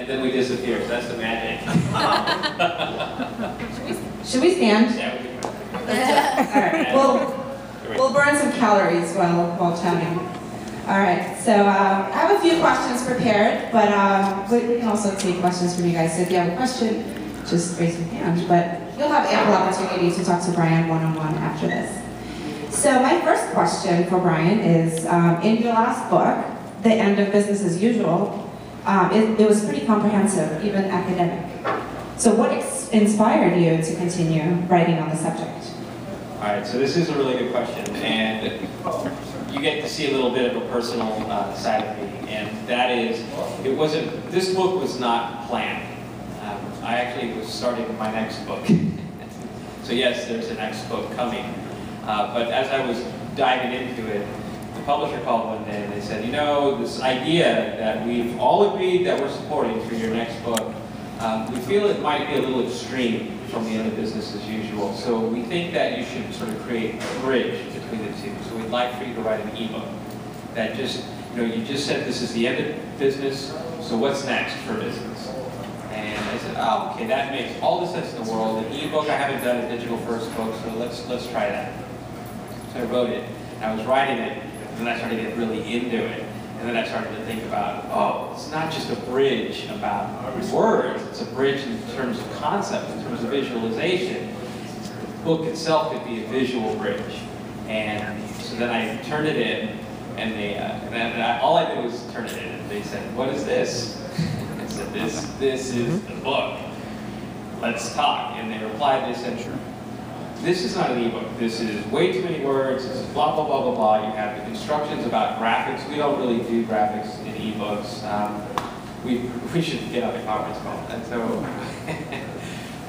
then we disappear. So that's the magic. Should we stand? Yeah, we can. All right. We'll burn some calories while chatting. All right. So I have a few questions prepared, but we can also take questions from you guys. So if you have a question, just raise your hand. But you'll have ample opportunity to talk to Brian one-on-one after this. So my first question for Brian is, in your last book, The End of Business as Usual, it was pretty comprehensive, even academic. So what inspired you to continue writing on the subject? All right, so this is a really good question, and you get to see a little bit of a personal side of me, and that is, this book was not planned. I actually was starting my next book. So yes, there's a next book coming. But as I was diving into it, the publisher called one day and they said, you know, this idea that we've all agreed that we're supporting for your next book, we feel it might be a little extreme from the end of business as usual. So we think that you should sort of create a bridge between the two. So we'd like for you to write an ebook that just, you know, you just said this is the end of business, so what's next for business? And I said, oh, okay, that makes all the sense in the world. An ebook, I haven't done a digital first book, so let's try that. So I wrote it, I was writing it, and then I started to get really into it. And then I started to think about, oh, it's not just a bridge about words, it's a bridge in terms of concept, in terms of visualization. The book itself could be a visual bridge. And so then I turned it in, and all I did was turn it in, and they said, what is this? I said, this is the book. Let's talk. And they replied, they said, this is not an ebook. This is way too many words. This is blah, blah, blah, blah, blah. You have the instructions about graphics. We don't really do graphics in ebooks. We should get on a conference call. And so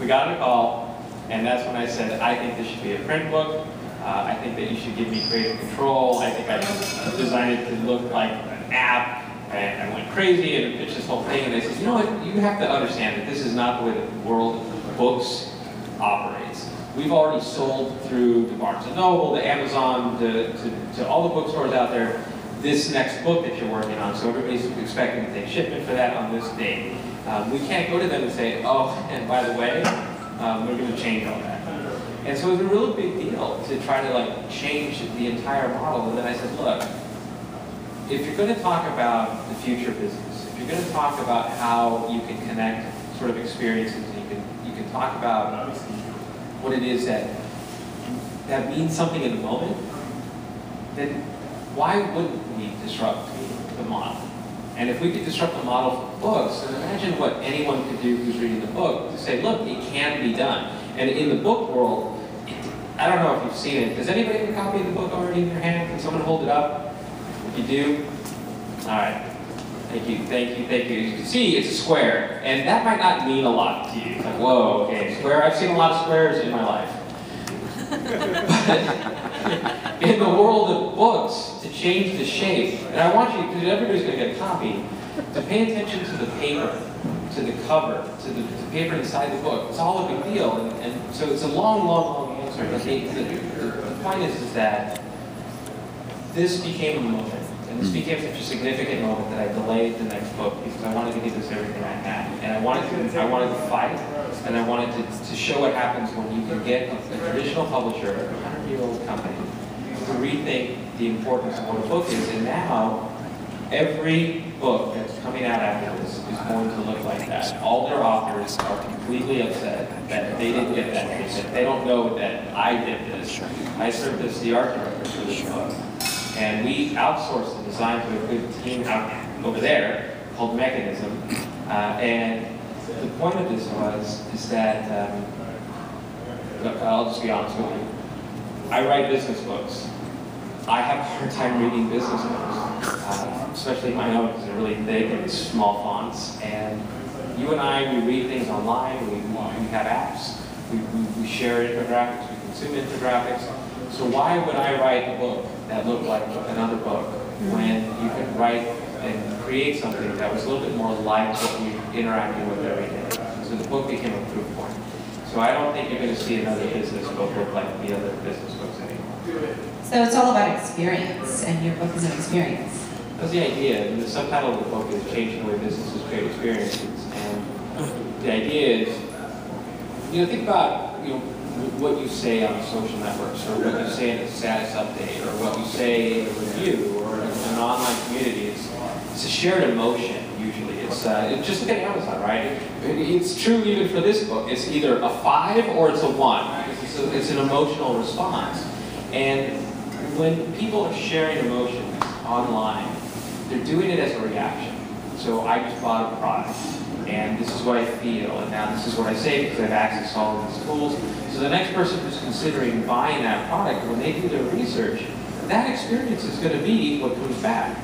we got on a call, and that's when I said, I think this should be a print book. I think that you should give me creative control. I think I should design it to look like an app. And I went crazy and pitched this whole thing. And they said, you know what? You have to understand that this is not the way the world of books operates. We've already sold through the Barnes & Noble, the Amazon, to all the bookstores out there, this next book that you're working on. So everybody's expecting to take shipment for that on this date. We can't go to them and say, oh, and by the way, we're going to change all that. And so it was a really big deal to try to like change the entire model. And then I said, look, if you're going to talk about the future business, if you're going to talk about how you can connect sort of experiences, you can talk about what it is that means something in the moment, then why wouldn't we disrupt the model? And if we could disrupt the model for books, then imagine what anyone could do who's reading the book to say, look, it can be done. And in the book world, I don't know if you've seen it. Does anybody have a copy of the book already in their hand? Can someone hold it up? If you do, all right. Thank you, thank you, thank you. You can see it's a square, and that might not mean a lot to you. It's like, whoa, okay, square. I've seen a lot of squares in my life. But in the world of books, to change the shape, and I want you, because everybody's going to get a copy, to pay attention to the paper, to the cover, to the paper inside the book. It's all a big deal, and so it's a long, long, long answer. But the point is that this became a moment. And this became such a significant moment that I delayed the next book because I wanted to give this everything I had. And I wanted to fight, and I wanted to show what happens when you can get a traditional publisher, a 100-year-old company, to rethink the importance of what a book is. And now, every book that's coming out after this is going to look like that. All their authors are completely upset that they didn't get that treatment. They don't know that I did this. I served as the art director for this book. And we outsourced the design to a good team out over there called Mechanism. And the point of this is that, look, I'll just be honest with you. I write business books. I have a hard time reading business books, especially my own because they're really thick and small fonts. And you and I, we read things online, we have apps, we share infographics, we consume infographics. So why would I write a book that looked like another book when you could write and create something that was a little bit more like what we interacting with every day? So the book became a proof point. So I don't think you're going to see another business book look like the other business books anymore. So it's all about experience, and your book is an experience. That's the idea. And the subtitle of the book is Changing the Way Businesses Create Experiences. the idea is, think about, what you say on social networks, or what you say in a status update, or what you say in a review, or in an online community. It's a shared emotion, usually. It's just look at Amazon, right? It's true even for this book. It's either a 5 or it's a 1. It's an emotional response. And when people are sharing emotions online, they're doing it as a reaction. So I just bought a product, and this is what I feel, and now this is what I say because I have access to all of these tools. So the next person who's considering buying that product, when they do their research, that experience is going to be what comes back.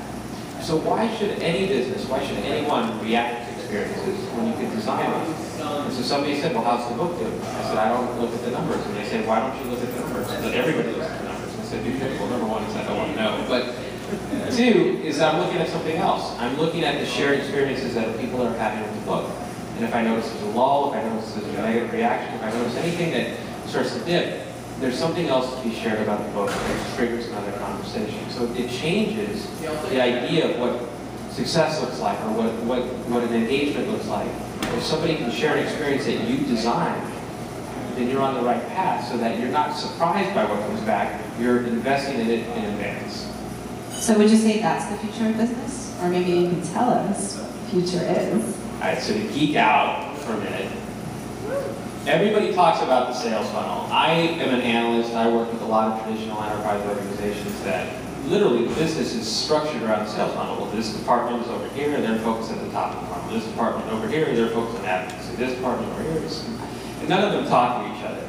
So why should any business, why should anyone react to experiences when you can design them? And so somebody said, well, how's the book doing? I said, I don't look at the numbers. And they said, why don't you look at the numbers? But everybody looks at the numbers. And I said, well, number 1 is I don't want to know. But 2 is I'm looking at something else. I'm looking at the shared experiences that people are having with the book. And if I notice there's a lull, if I notice there's a negative reaction, if I notice anything that starts to dip, there's something else to be shared about the book that triggers another conversation. So it changes the idea of what success looks like, or what an engagement looks like. If somebody can share an experience that you designed, then you're on the right path, so that you're not surprised by what comes back. You're investing in it in advance. So would you say that's the future of business? Or maybe you can tell us what the future is. All right, so to geek out for a minute, everybody talks about the sales funnel. I am an analyst. I work with a lot of traditional enterprise organizations that literally the business is structured around the sales funnel. Well, this department is over here, and they're focused at the top of the funnel. This department over here, they're focused on advocacy. This department over here, and none of them talk to each other.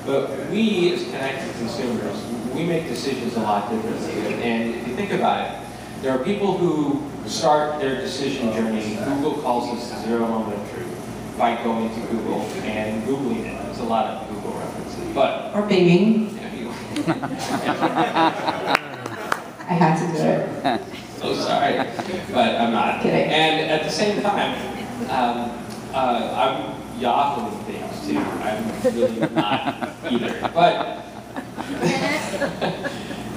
But we, as connected consumers, we make decisions a lot differently. And if you think about it, there are people who start their decision journey. Google calls this the 0 moment of truth by going to Google and Googling it. There's a lot of Google references. But or Binging. I had to do it. So sorry, but I'm not. Kidding. And at the same time, I'm Yahooing things too. I'm really not either. But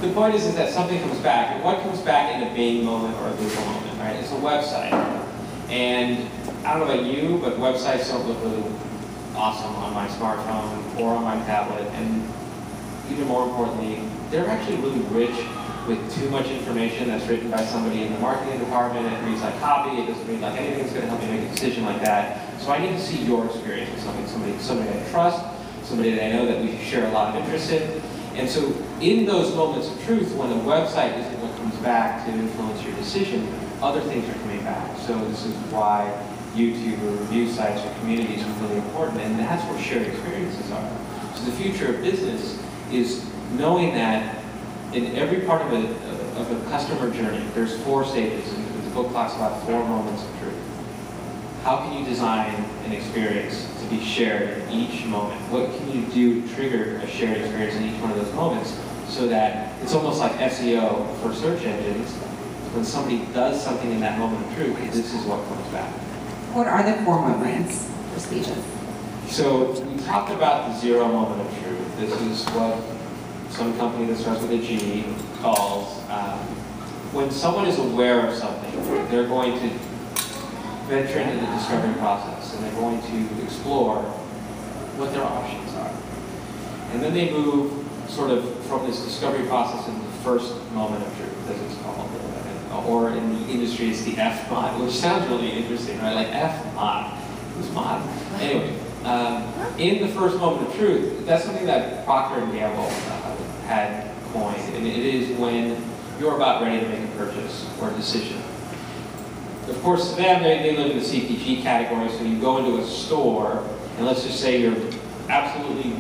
the point is that something comes back, and what comes back in a Bing moment or a Google moment, right? It's a website. And I don't know about you, but websites don't look really awesome on my smartphone or on my tablet. And even more importantly, they're actually really rich with too much information that's written by somebody in the marketing department. It reads like copy. It doesn't read like anything that's going to help me make a decision like that. So I need to see your experience with something, somebody I trust, somebody that I know that we share a lot of interest in. And so in those moments of truth, when a website isn't what comes back to influence your decision, other things are coming back. So this is why YouTube or review sites or communities are really important, and that's where shared experiences are. So the future of business is knowing that in every part of a customer journey, there's 4 stages, and the book talks about 4 moments of truth. How can you design an experience to be shared in each moment? What can you do to trigger a shared experience in each one of those moments so that it's almost like SEO for search engines. When somebody does something in that moment of truth, this is what comes back. What are the 4 moments or stages? So we talked about the 0 moment of truth. This is what some company that starts with a G calls, when someone is aware of something, they're going to venture into the discovery process, and they're going to explore what their options are. And then they move sort of from this discovery process into the first moment of truth, as it's called. Or in the industry, it's the F mod, which sounds really interesting, right? Like F mod. Who's mod? Anyway, in the first moment of truth, that's something that Procter & Gamble had coined, and it is when you're about ready to make a purchase or a decision. Of course, to them, they live in the CPG category, so you go into a store, and let's just say you're absolutely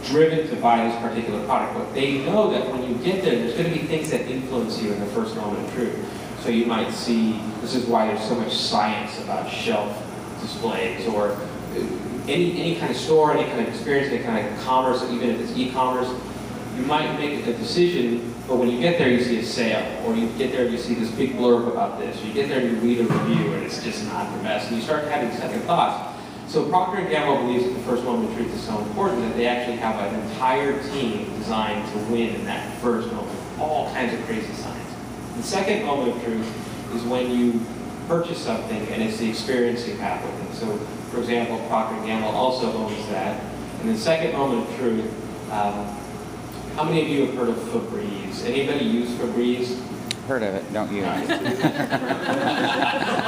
driven to buy this particular product, but they know that when you get there, there's going to be things that influence you in the first moment of truth. So you might see, this is why there's so much science about shelf displays, or any kind of store, any kind of experience, any kind of commerce, even if it's e-commerce. You might make a decision, but when you get there, you see a sale, or you get there and you see this big blurb about this, or you get there and you read a review, and it's just not the best, and you start having second thoughts. So Procter & Gamble believes that the first moment of truth is so important that they actually have an entire team designed to win in that first moment. All kinds of crazy science. The second moment of truth is when you purchase something, and it's the experience you have with it. So, for example, Procter & Gamble also owns that. And the second moment of truth, how many of you have heard of Febreze? Anybody use Febreze? Heard of it, don't use it.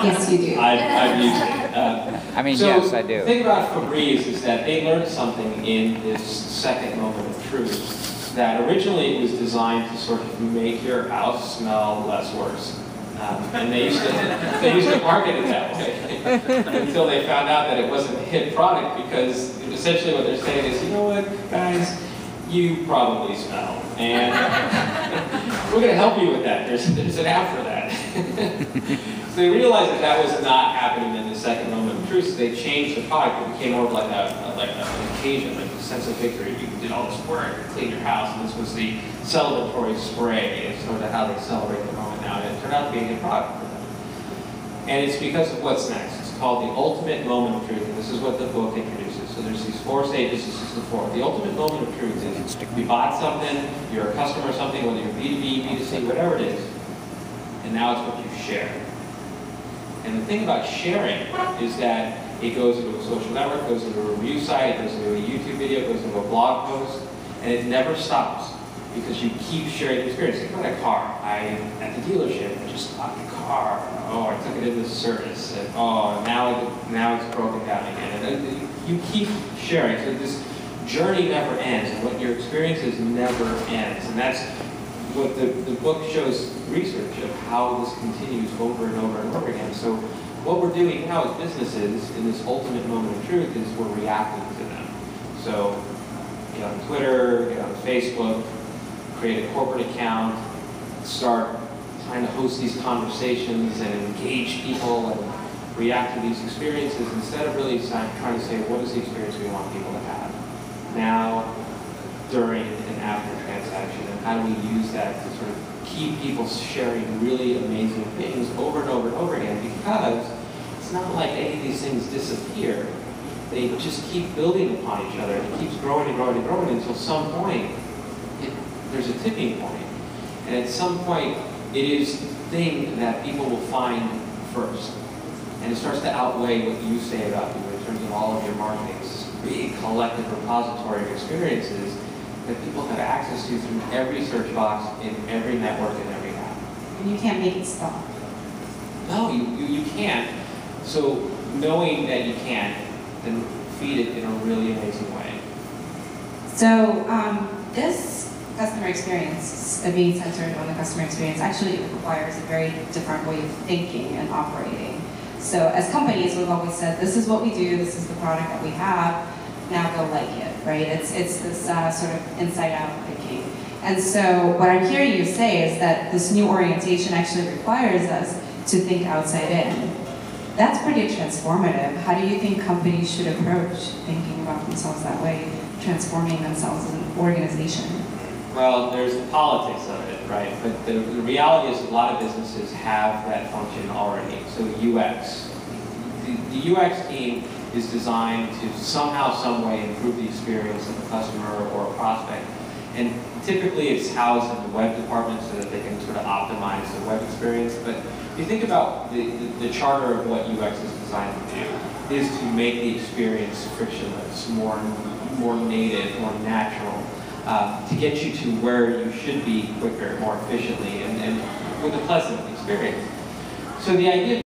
Yes, you do. I've used it. I mean, so yes, I do. The thing about Febreze is that they learned something in this second moment of truth, that originally it was designed to sort of make your house smell less worse. And they used to market it that way until they found out that it wasn't a hit product, because essentially what they're saying is, you know what, guys, you probably smell, and we're going to help you with that. There's an app for that. So they realized that that was not happening in the second moment of truth, so they changed the product. It became more of like an occasion, like a sense of victory. You did all this work to clean your house, and this was the celebratory spray. It's sort of how they celebrate the moment now, and it turned out to be a good product for them. And it's because of what's next. It's called the ultimate moment of truth, and this is what the book introduces. So there's these 4 stages. This is the 4th. The ultimate moment of truth is you bought something, you're a customer of something, whether you're B2B, B2C, whatever it is, and now it's what you share. And the thing about sharing is that it goes into a social network, goes into a review site, it goes into a YouTube video, it goes into a blog post, and it never stops because you keep sharing the experience. Think about a car. I'm at the dealership, I just bought the car. Oh, I took it into service, and oh, now it's broken down again. And you keep sharing, so this journey never ends, and what your experiences never ends. And that's what the book shows research of how this continues over and over and over again. So what we're doing now as businesses in this ultimate moment of truth is we're reacting to them. So get on Twitter, get on Facebook, create a corporate account, start trying to host these conversations and engage people and react to these experiences instead of really trying to say, what is the experience we want people to have now, during, and after transaction, and how do we use that to sort of keep people sharing really amazing things over and over and over again, because it's not like any of these things disappear. They just keep building upon each other, and it keeps growing and growing and growing until some point there's a tipping point. And at some point, it is the thing that people will find first. And it starts to outweigh what you say about you in terms of all of your marketing. It's this big collective repository of experiences that people have access to through every search box, in every network, and every app. And you can't make it stop. No, you can't. So knowing that you can't, then feed it in a really amazing way. So this customer experience, being centered on the customer experience, actually requires a very different way of thinking and operating. So as companies, we've always said, this is what we do, this is the product that we have, now go like it, right? It's this sort of inside-out thinking. And so what I'm hearing you say is that this new orientation actually requires us to think outside in. That's pretty transformative. How do you think companies should approach thinking about themselves that way, transforming themselves as an organization? Well, there's the politics of it, right? But the reality is a lot of businesses have that function already. So UX. The UX team is designed to somehow, some way improve the experience of a customer or a prospect. And typically it's housed in the web department so that they can sort of optimize the web experience. But if you think about the charter of what UX is designed to do, is to make the experience frictionless, more native, more natural, to get you to where you should be quicker, more efficiently, and with a pleasant experience. So the idea